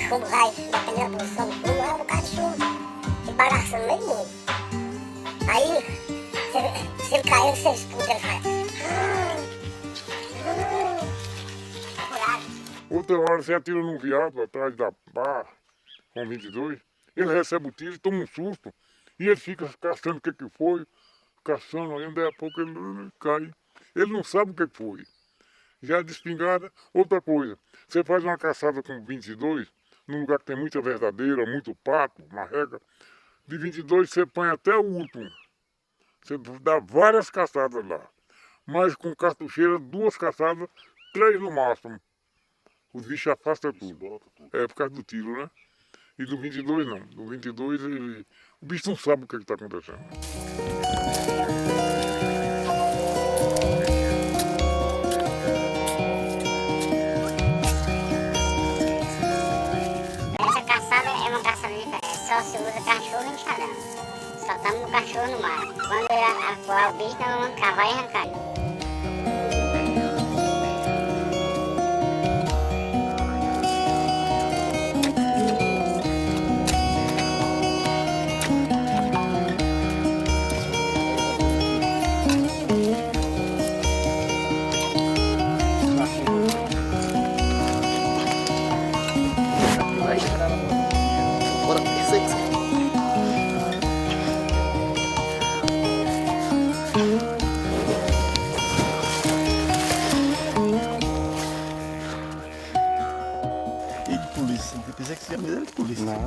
chumbo vai, dependendo da posição do chumbo, é um bocado de chumbo. E bagaçando meio mundo. Aí, se ele cair, você escuta, ele faz. Outra hora você atira num viado atrás da barra, com 22, ele recebe o tiro, toma um susto, e ele fica caçando o que foi, caçando, aí daí a pouco ele cai. Ele não sabe o que foi. Já de espingarda, outra coisa, você faz uma caçada com 22, num lugar que tem muita verdadeira, muito pato, marrega, de 22 você põe até o último. Você dá várias caçadas lá, mas com cartucheira, 2 caçadas, 3 no máximo. Os bichos afastam tudo. É por causa do tiro, né? E do 22 não. Do 22 o bicho não sabe o que está acontecendo. Essa caçada é uma caçada diferente. Só se usa cachorro e enxadão. Só estamos no cachorro no mar. Quando ele acuar o bicho, nós vamos cavar e arrancar. Eu pensei que você ia medo de polícia. Não.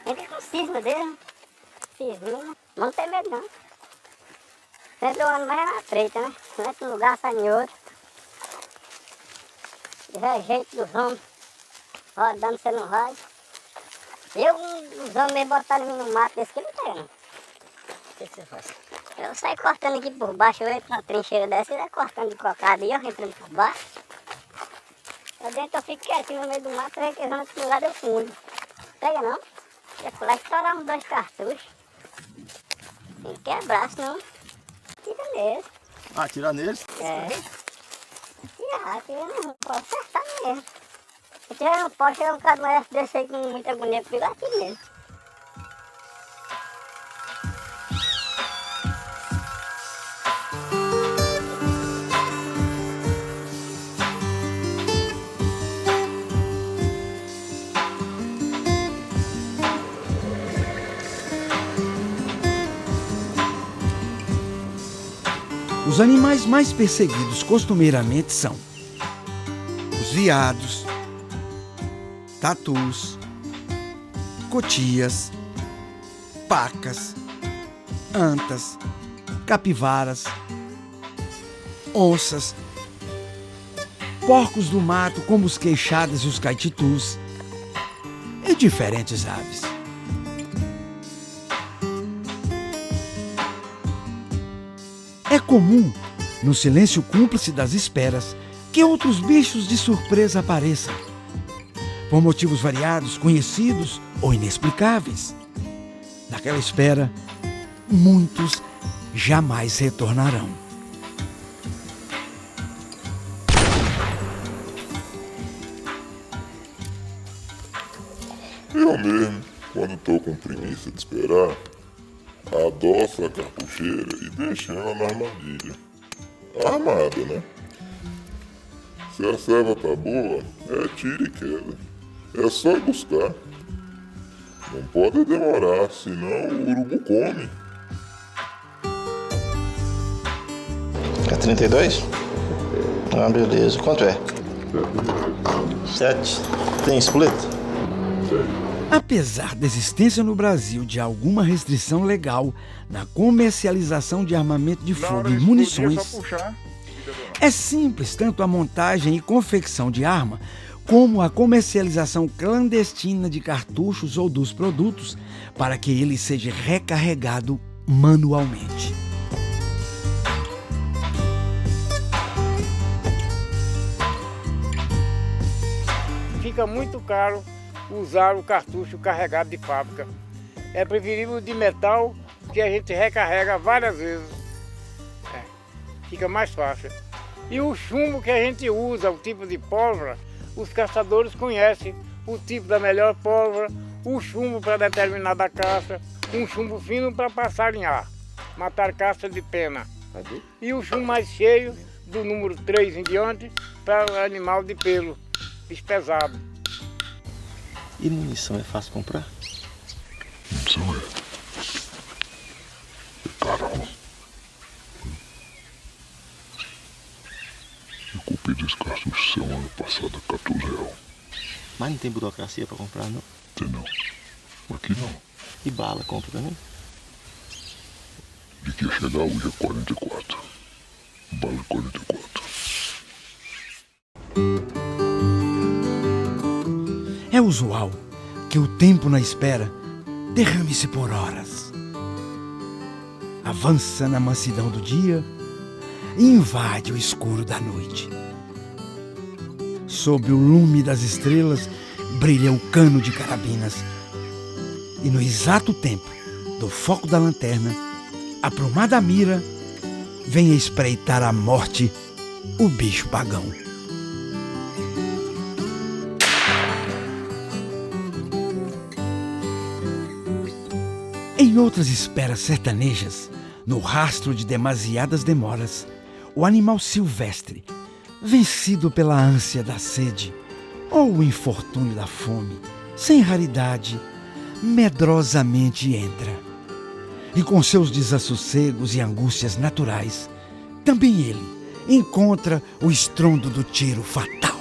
Entra com cisma dele. Cisma. Não tem medo não. Sempre o ano mais na frente, né? Vai para um lugar, sai em outro. É jeito dos homens. Rodando, você não vai. Os homens me botaram no mato desse que não tem, não. O que você faz? Eu saio cortando aqui por baixo, eu entro na trincheira dessa e vai cortando de cocada e eu entrando por baixo. Lá dentro eu fico quietinho no meio do mato, requeijando que o lado eu fundo. Pega não. Eu fui lá estourar uns 2 cartuchos. Tem que quebrar, senão tira neles. Ah, tira neles? É. Tira não, pode acertar mesmo. Se tiver não pode chegar um cara mais desse aí com muita agonia comigo, atire nele. Os animais mais perseguidos costumeiramente são os veados, tatus, cotias, pacas, antas, capivaras, onças, porcos do mato como os queixadas e os caititus e diferentes aves. É comum, no silêncio cúmplice das esperas, que outros bichos de surpresa apareçam, por motivos variados, conhecidos ou inexplicáveis. Naquela espera, muitos jamais retornarão. Eu mesmo, quando estou com preguiça de esperar, adoço a cartucheira e deixo ela na armadilha. Armada, né? Se a serva tá boa, é tiro e queda. É só ir buscar. Não pode demorar, senão o urubu come. É 32? Ah, beleza. Quanto é? 7. Tem espoleta? Apesar da existência no Brasil de alguma restrição legal na comercialização de armamento de fogo e munições, é simples tanto a montagem e confecção de arma, como a comercialização clandestina de cartuchos ou dos produtos para que ele seja recarregado manualmente. Fica muito caro usar o cartucho carregado de fábrica. É preferível de metal, que a gente recarrega várias vezes. Fica mais fácil. E o chumbo que a gente usa, o tipo de pólvora, os caçadores conhecem o tipo da melhor pólvora, o chumbo para determinada caça, um chumbo fino para passarinhar, matar caça de pena. E o chumbo mais cheio, do número 3 em diante, para animal de pelo, bicho pesado. E munição é fácil comprar? Munição é caramba. Eu comprei desse cartucho semana passada, 14 reais. Mas não tem burocracia para comprar, não? Tem não. Aqui não. E bala compra também? De que ia chegar hoje é 44. Bala 44. É usual que o tempo na espera derrame-se por horas. Avança na mansidão do dia e invade o escuro da noite. Sob o lume das estrelas brilha o cano de carabinas. E no exato tempo do foco da lanterna, aprumada a mira, vem espreitar a morte o bicho pagão. Em outras esperas sertanejas, no rastro de demasiadas demoras, o animal silvestre, vencido pela ânsia da sede ou o infortúnio da fome, sem raridade, medrosamente entra. E com seus desassossegos e angústias naturais, também ele encontra o estrondo do tiro fatal.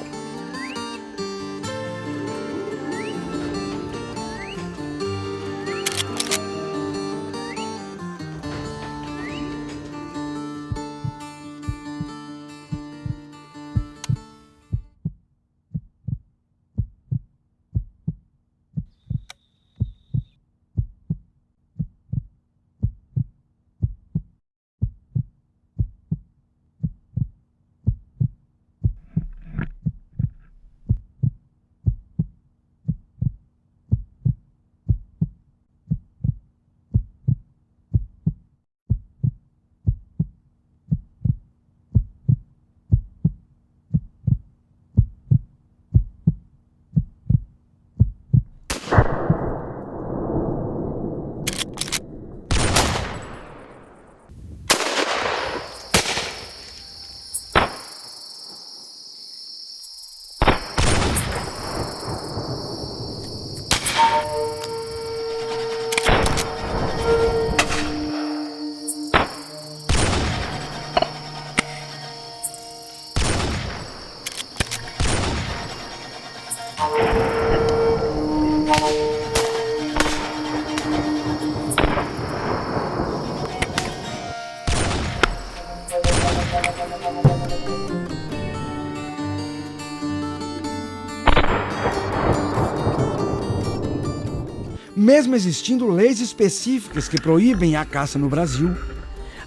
Mesmo existindo leis específicas que proíbem a caça no Brasil,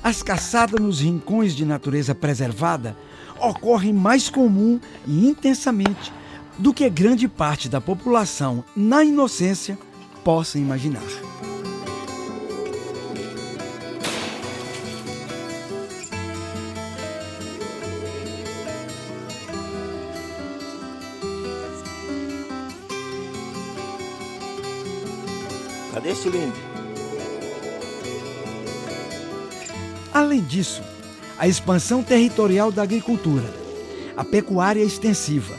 as caçadas nos rincões de natureza preservada ocorrem mais comum e intensamente do que grande parte da população, na inocência, possa imaginar. Cadê esse cilindro? Além disso, a expansão territorial da agricultura, a pecuária extensiva,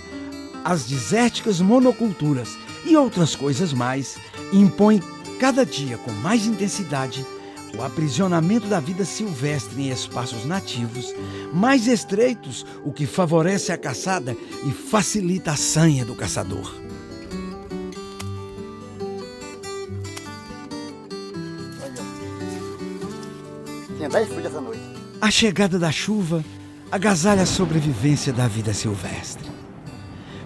as desérticas monoculturas e outras coisas mais impõem cada dia com mais intensidade o aprisionamento da vida silvestre em espaços nativos mais estreitos, o que favorece a caçada e facilita a sanha do caçador. Tinha 10 folhas essa noite. A chegada da chuva agasalha a sobrevivência da vida silvestre,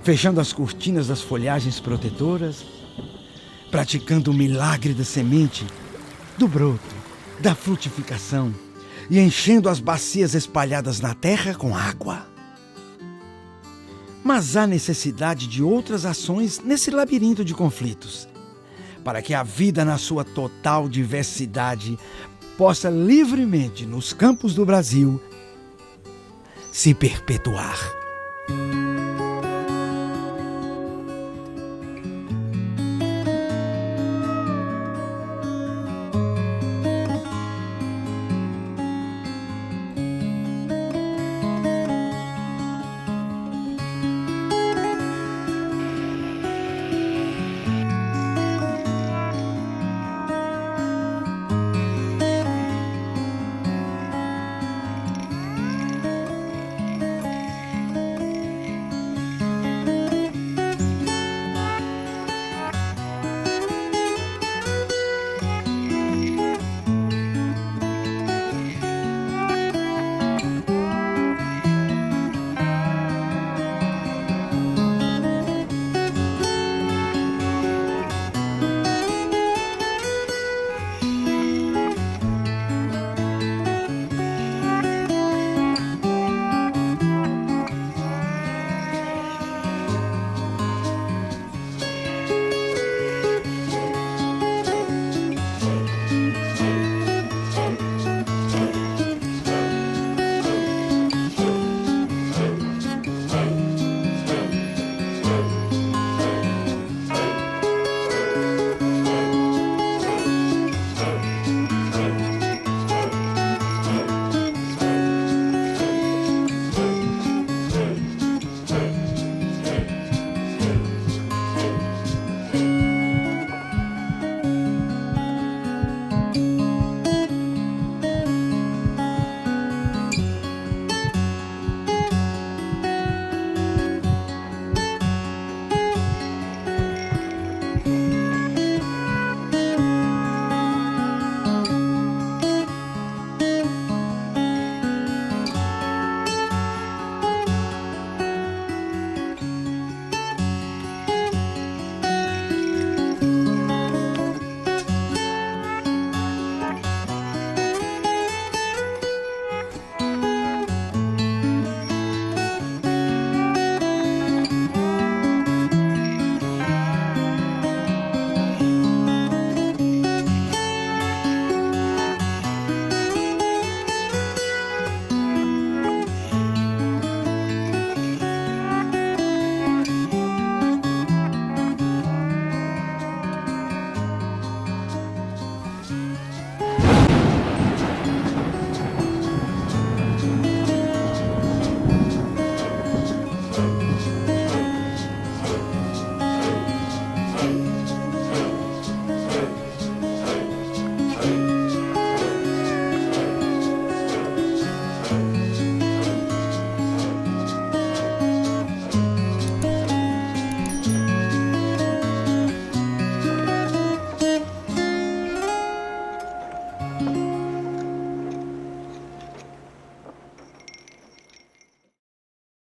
fechando as cortinas das folhagens protetoras, praticando o milagre da semente, do broto, da frutificação e enchendo as bacias espalhadas na terra com água. Mas há necessidade de outras ações nesse labirinto de conflitos, para que a vida na sua total diversidade possa livremente, nos campos do Brasil, se perpetuar.